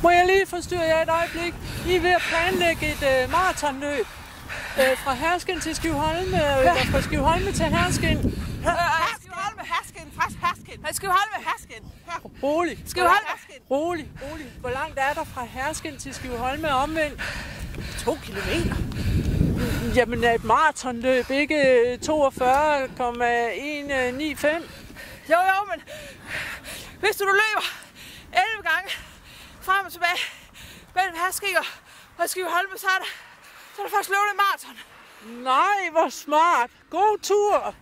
Må jeg lige forstyrre jer et øjeblik? I er ved at planlægge et maratonløb fra Herskind til Skivholme, eller fra Skivholme til Herskind. Skivholme, Herskind, fra Herskind. Skivholme, Herskind. Rolig. Skivholme. Rolig. Hvor langt er der fra Herskind til Skivholme omvendt? 2 kilometer. Jamen er et maratonløb, ikke 42,195? Jo, men hvis du løber 11 gange frem og tilbage mellem Herskind og Skivholme, så er der faktisk løbet en maraton. Nej, hvor smart. God tur.